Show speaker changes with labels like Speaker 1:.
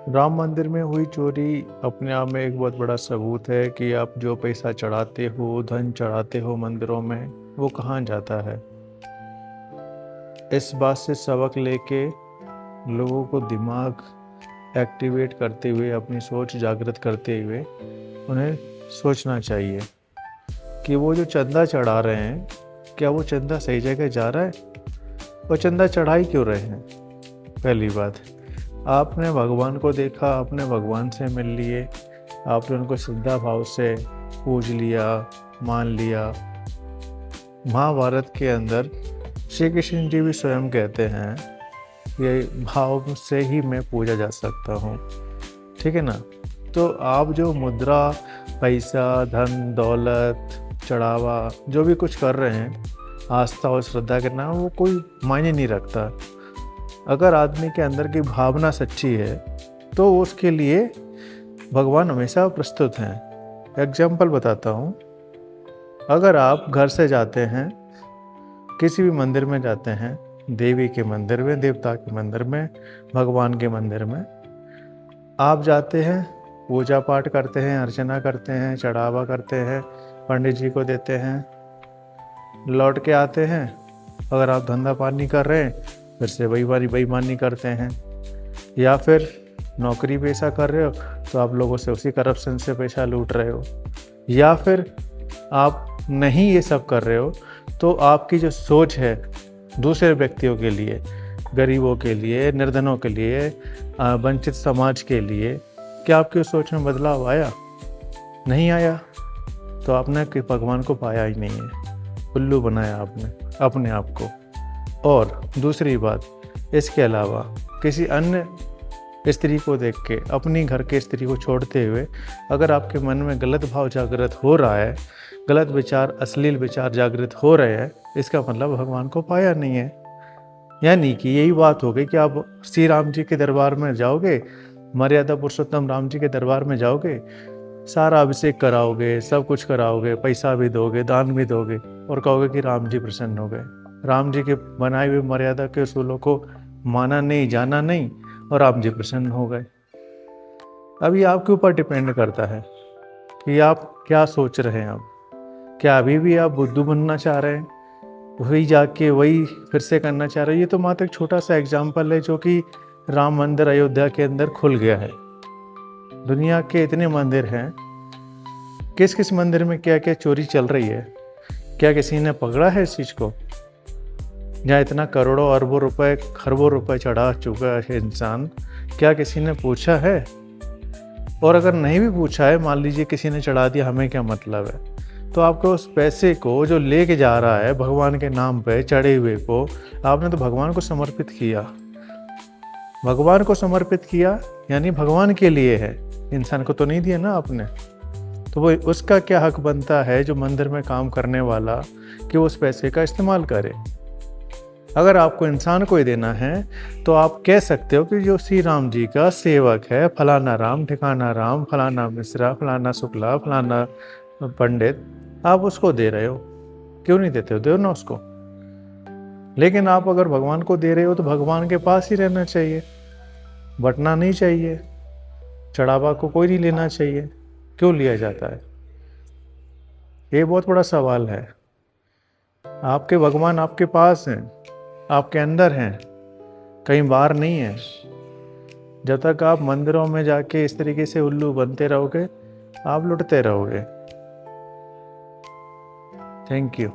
Speaker 1: राम मंदिर में हुई चोरी अपने आप में एक बहुत बड़ा सबूत है कि आप जो पैसा चढ़ाते हो, धन चढ़ाते हो मंदिरों में, वो कहाँ जाता है। इस बात से सबक लेके लोगों को दिमाग एक्टिवेट करते हुए, अपनी सोच जागृत करते हुए उन्हें सोचना चाहिए कि वो जो चंदा चढ़ा रहे हैं, क्या वो चंदा सही जगह जा रहा है? वो चंदा चढ़ा ही क्यों रहे हैं? पहली बात, आपने भगवान को देखा, आपने भगवान से मिल लिए, आपने उनको श्रद्धा भाव से पूज लिया, मान लिया। महाभारत के अंदर श्री कृष्ण जी भी स्वयं कहते हैं, ये भाव से ही मैं पूजा जा सकता हूँ। ठीक है ना? तो आप जो मुद्रा, पैसा, धन, दौलत, चढ़ावा, जो भी कुछ कर रहे हैं, आस्था और श्रद्धा के नाम, वो कोई मायने नहीं रखता। अगर आदमी के अंदर की भावना सच्ची है तो उसके लिए भगवान हमेशा प्रस्तुत हैं। एग्जाम्पल बताता हूँ। अगर आप घर से जाते हैं, किसी भी मंदिर में जाते हैं, देवी के मंदिर में, देवता के मंदिर में, भगवान के मंदिर में आप जाते हैं, पूजा पाठ करते हैं, अर्चना करते हैं, चढ़ावा करते हैं, पंडित जी को देते हैं, लौट के आते हैं। अगर आप धंधा पानी कर रहे हैं, फिर से वही वाली बेईमानी करते हैं, या फिर नौकरी पेशा कर रहे हो तो आप लोगों से उसी करप्शन से पैसा लूट रहे हो, या फिर आप नहीं ये सब कर रहे हो तो आपकी जो सोच है दूसरे व्यक्तियों के लिए, गरीबों के लिए, निर्धनों के लिए, वंचित समाज के लिए, क्या आपकी उस सोच में बदलाव आया? नहीं आया। तो आपने कि भगवान को पाया ही नहीं है, उल्लू बनाया आपने अपने आप को। और दूसरी बात, इसके अलावा किसी अन्य स्त्री को देख के, अपनी घर के स्त्री को छोड़ते हुए अगर आपके मन में गलत भाव जागृत हो रहा है, गलत विचार, अश्लील विचार जागृत हो रहे हैं, इसका मतलब भगवान को पाया नहीं है। यानी कि यही बात हो गई कि आप श्री राम जी के दरबार में जाओगे, मर्यादा पुरुषोत्तम राम जी के दरबार में जाओगे, सारा अभिषेक कराओगे, सब कुछ कराओगे, पैसा भी दोगे, दान भी दोगे, और कहोगे कि राम जी प्रसन्न हो गए। राम जी के बनाए हुए मर्यादा के उसूलों को माना नहीं, जाना नहीं, और राम जी प्रसन्न हो गए। अभी आपके ऊपर डिपेंड करता है कि आप क्या सोच रहे हैं। अब क्या अभी भी आप बुद्धू बनना चाह रहे हैं, वही जाके वही फिर से करना चाह रहे हैं? ये तो मात्र एक छोटा सा एग्जाम्पल है जो कि राम मंदिर अयोध्या के अंदर खुल गया है। दुनिया के इतने मंदिर हैं, किस किस मंदिर में क्या क्या चोरी चल रही है? क्या किसी ने पकड़ा है इस चीज़ को? जहाँ इतना करोड़ों अरबों रुपए, खरबों रुपए चढ़ा चुका है इंसान, क्या किसी ने पूछा है? और अगर नहीं भी पूछा है, मान लीजिए किसी ने चढ़ा दिया, हमें क्या मतलब है? तो आपको उस पैसे को जो लेके जा रहा है भगवान के नाम पे चढ़े हुए को, आपने तो भगवान को समर्पित किया। भगवान को समर्पित किया यानी भगवान के लिए है, इंसान को तो नहीं दिया ना आपने। तो वो उसका क्या हक बनता है जो मंदिर में काम करने वाला, कि वो उस पैसे का इस्तेमाल करे। अगर आपको इंसान को ही देना है तो आप कह सकते हो कि जो श्री राम जी का सेवक है, फलाना राम, ठिकाना राम, फलाना मिश्रा, फलाना शुक्ला, फलाना पंडित, आप उसको दे रहे हो। क्यों नहीं देते हो? दो ना उसको। लेकिन आप अगर भगवान को दे रहे हो तो भगवान के पास ही रहना चाहिए, बंटना नहीं चाहिए। चढ़ावा को कोई नहीं लेना चाहिए। क्यों लिया जाता है? ये बहुत बड़ा सवाल है। आपके भगवान आपके पास हैं, आपके अंदर हैं, कहीं बाहर नहीं है। जब तक आप मंदिरों में जाके इस तरीके से उल्लू बनते रहोगे, आप लुटते रहोगे। Thank you.